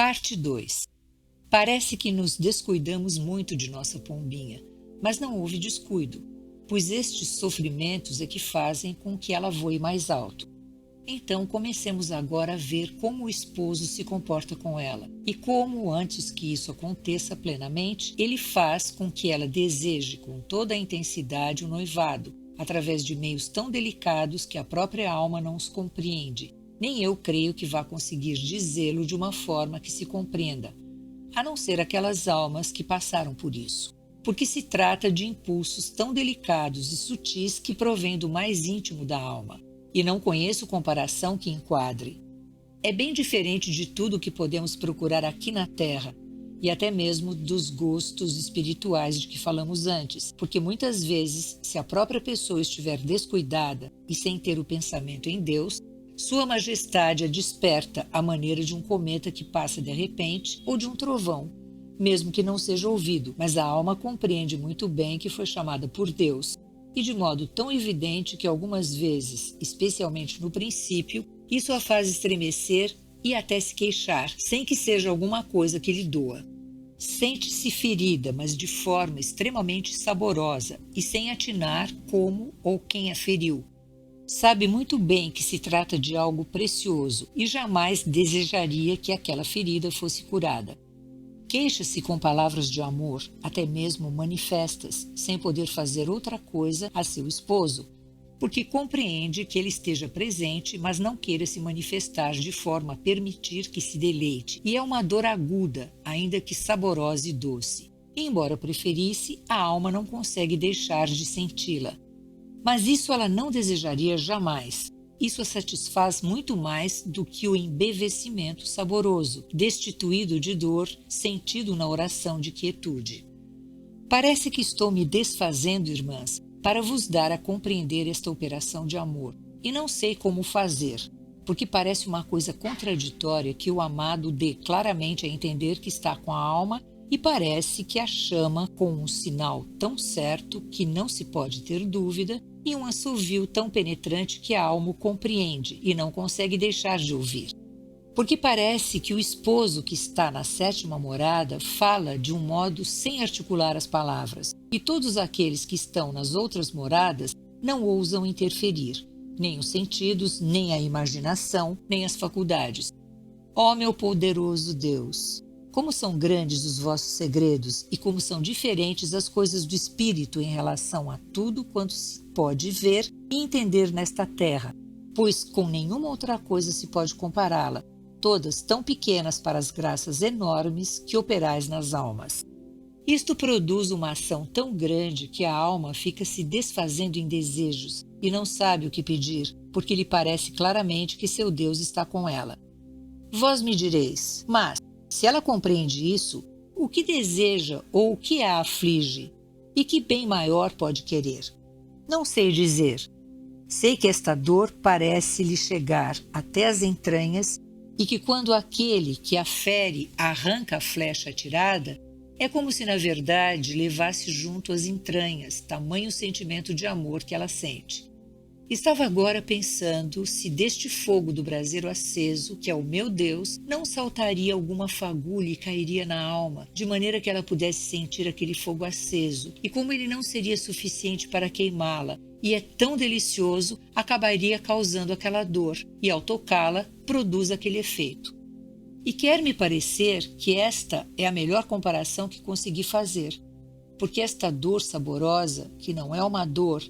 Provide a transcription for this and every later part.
Parte 2. Parece que nos descuidamos muito de nossa pombinha, mas não houve descuido, pois estes sofrimentos é que fazem com que ela voe mais alto. Então comecemos agora a ver como o esposo se comporta com ela e como, antes que isso aconteça plenamente, ele faz com que ela deseje com toda a intensidade o noivado, através de meios tão delicados que a própria alma não os compreende. Nem eu creio que vá conseguir dizê-lo de uma forma que se compreenda, a não ser aquelas almas que passaram por isso, porque se trata de impulsos tão delicados e sutis que provêm do mais íntimo da alma, e não conheço comparação que enquadre. É bem diferente de tudo o que podemos procurar aqui na Terra, e até mesmo dos gostos espirituais de que falamos antes, porque muitas vezes, se a própria pessoa estiver descuidada e sem ter o pensamento em Deus, Sua Majestade a desperta à maneira de um cometa que passa de repente ou de um trovão, mesmo que não seja ouvido, mas a alma compreende muito bem que foi chamada por Deus, e de modo tão evidente que algumas vezes, especialmente no princípio, isso a faz estremecer e até se queixar, sem que seja alguma coisa que lhe doa. Sente-se ferida, mas de forma extremamente saborosa e sem atinar como ou quem a feriu. Sabe muito bem que se trata de algo precioso e jamais desejaria que aquela ferida fosse curada. Queixa-se com palavras de amor, até mesmo manifestas, sem poder fazer outra coisa a seu esposo, porque compreende que ele esteja presente, mas não queira se manifestar de forma a permitir que se deleite, e é uma dor aguda, ainda que saborosa e doce. E, embora preferisse, a alma não consegue deixar de senti-la. Mas isso ela não desejaria jamais. Isso a satisfaz muito mais do que o embevecimento saboroso, destituído de dor, sentido na oração de quietude. Parece que estou me desfazendo, irmãs, para vos dar a compreender esta operação de amor, e não sei como fazer, porque parece uma coisa contraditória que o amado dê claramente a entender que está com a alma e parece que a chama com um sinal tão certo que não se pode ter dúvida e um assovio tão penetrante que a alma o compreende e não consegue deixar de ouvir. Porque parece que o esposo que está na sétima morada fala de um modo sem articular as palavras, e todos aqueles que estão nas outras moradas não ousam interferir, nem os sentidos, nem a imaginação, nem as faculdades. Ó meu poderoso Deus! Como são grandes os vossos segredos e como são diferentes as coisas do Espírito em relação a tudo quanto se pode ver e entender nesta terra, pois com nenhuma outra coisa se pode compará-la, todas tão pequenas para as graças enormes que operais nas almas. Isto produz uma ação tão grande que a alma fica se desfazendo em desejos e não sabe o que pedir, porque lhe parece claramente que seu Deus está com ela. Vós me direis, mas se ela compreende isso, o que deseja ou o que a aflige? E que bem maior pode querer? Não sei dizer. Sei que esta dor parece lhe chegar até as entranhas e que quando aquele que a fere arranca a flecha atirada, é como se na verdade levasse junto às entranhas tamanho sentimento de amor que ela sente. Estava agora pensando se deste fogo do braseiro aceso, que é o meu Deus, não saltaria alguma fagulha e cairia na alma, de maneira que ela pudesse sentir aquele fogo aceso, e como ele não seria suficiente para queimá-la, e é tão delicioso, acabaria causando aquela dor, e ao tocá-la, produz aquele efeito. E quer-me parecer que esta é a melhor comparação que consegui fazer, porque esta dor saborosa, que não é uma dor,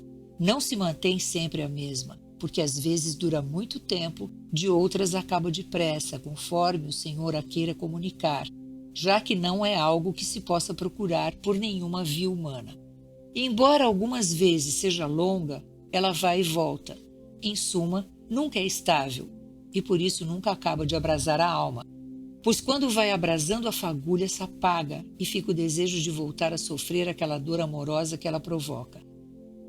não se mantém sempre a mesma, porque às vezes dura muito tempo, de outras acaba depressa, conforme o Senhor a queira comunicar, já que não é algo que se possa procurar por nenhuma via humana. E embora algumas vezes seja longa, ela vai e volta. Em suma, nunca é estável, e por isso nunca acaba de abrasar a alma, pois quando vai abrasando a fagulha se apaga e fica o desejo de voltar a sofrer aquela dor amorosa que ela provoca.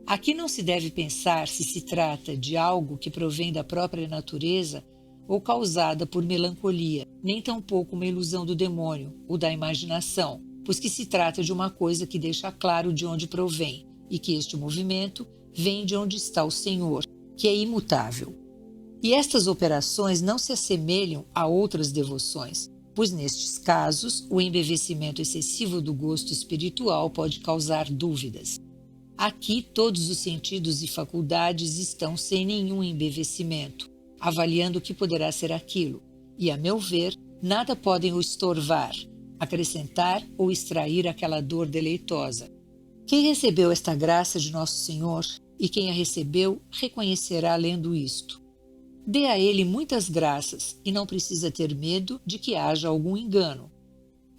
Aqui não se deve pensar se se trata de algo que provém da própria natureza ou causada por melancolia, nem tampouco uma ilusão do demônio ou da imaginação, pois que se trata de uma coisa que deixa claro de onde provém e que este movimento vem de onde está o Senhor, que é imutável. E estas operações não se assemelham a outras devoções, pois nestes casos o embevecimento excessivo do gosto espiritual pode causar dúvidas. Aqui todos os sentidos e faculdades estão sem nenhum embevecimento, avaliando o que poderá ser aquilo, e, a meu ver, nada podem o estorvar, acrescentar ou extrair aquela dor deleitosa. Quem recebeu esta graça de Nosso Senhor e quem a recebeu reconhecerá lendo isto. Dê a ele muitas graças e não precisa ter medo de que haja algum engano.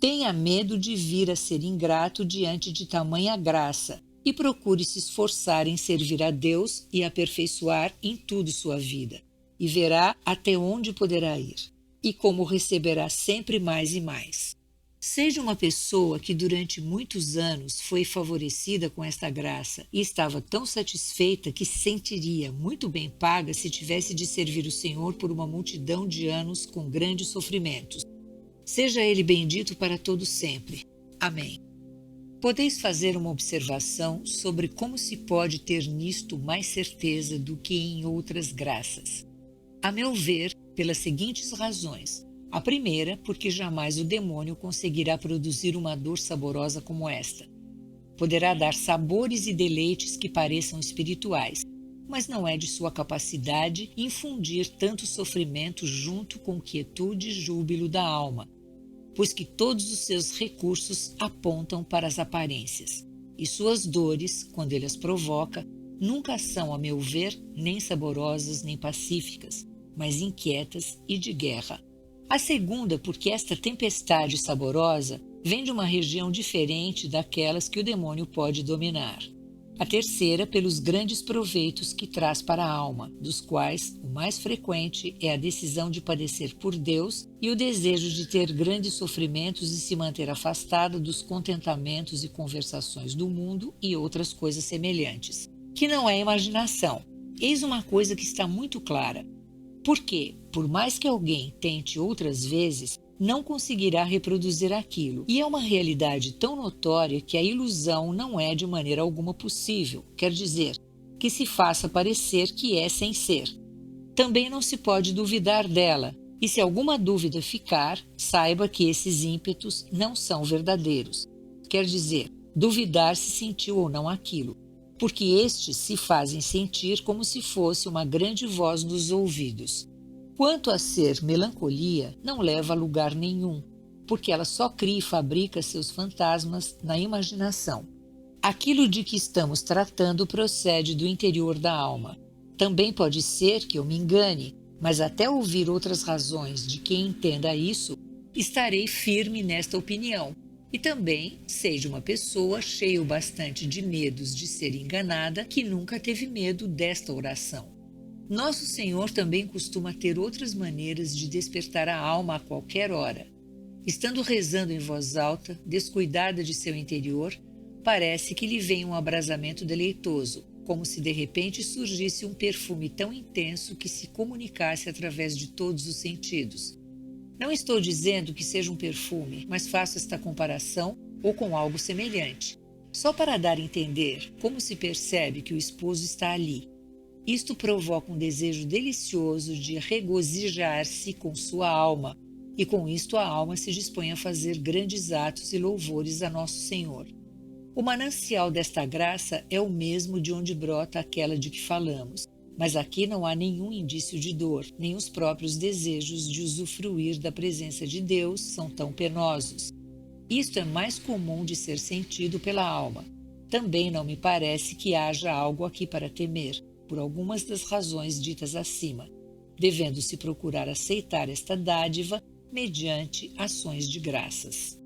Tenha medo de vir a ser ingrato diante de tamanha graça e procure se esforçar em servir a Deus e aperfeiçoar em tudo sua vida, e verá até onde poderá ir e como receberá sempre mais e mais. Seja uma pessoa que durante muitos anos foi favorecida com esta graça e estava tão satisfeita que se sentiria muito bem paga se tivesse de servir o Senhor por uma multidão de anos com grandes sofrimentos. Seja Ele bendito para todo sempre. Amém. Podeis fazer uma observação sobre como se pode ter nisto mais certeza do que em outras graças. A meu ver, pelas seguintes razões. A primeira, porque jamais o demônio conseguirá produzir uma dor saborosa como esta. Poderá dar sabores e deleites que pareçam espirituais, mas não é de sua capacidade infundir tanto sofrimento junto com quietude e júbilo da alma, pois que todos os seus recursos apontam para as aparências, e suas dores, quando ele as provoca, nunca são, a meu ver, nem saborosas nem pacíficas, mas inquietas e de guerra. A segunda, porque esta tempestade saborosa vem de uma região diferente daquelas que o demônio pode dominar. A terceira, pelos grandes proveitos que traz para a alma, dos quais o mais frequente é a decisão de padecer por Deus e o desejo de ter grandes sofrimentos e se manter afastada dos contentamentos e conversações do mundo e outras coisas semelhantes. Que não é imaginação. Eis uma coisa que está muito clara. Porque, por mais que alguém tente outras vezes, não conseguirá reproduzir aquilo. E é uma realidade tão notória que a ilusão não é de maneira alguma possível, quer dizer, que se faça parecer que é sem ser. Também não se pode duvidar dela, e se alguma dúvida ficar, saiba que esses ímpetos não são verdadeiros. Quer dizer, duvidar se sentiu ou não aquilo, porque estes se fazem sentir como se fosse uma grande voz nos ouvidos. Quanto a ser melancolia, não leva a lugar nenhum, porque ela só cria e fabrica seus fantasmas na imaginação. Aquilo de que estamos tratando procede do interior da alma. Também pode ser que eu me engane, mas até ouvir outras razões de quem entenda isso, estarei firme nesta opinião. E também seja uma pessoa cheia o bastante de medos de ser enganada que nunca teve medo desta oração. Nosso Senhor também costuma ter outras maneiras de despertar a alma a qualquer hora. Estando rezando em voz alta, descuidada de seu interior, parece que lhe vem um abrasamento deleitoso, como se de repente surgisse um perfume tão intenso que se comunicasse através de todos os sentidos. Não estou dizendo que seja um perfume, mas faço esta comparação ou com algo semelhante, só para dar a entender como se percebe que o esposo está ali. Isto provoca um desejo delicioso de regozijar-se com sua alma, e com isto a alma se dispõe a fazer grandes atos e louvores a Nosso Senhor. O manancial desta graça é o mesmo de onde brota aquela de que falamos, mas aqui não há nenhum indício de dor, nem os próprios desejos de usufruir da presença de Deus são tão penosos. Isto é mais comum de ser sentido pela alma. Também não me parece que haja algo aqui para temer, por algumas das razões ditas acima, devendo-se procurar aceitar esta dádiva mediante ações de graças.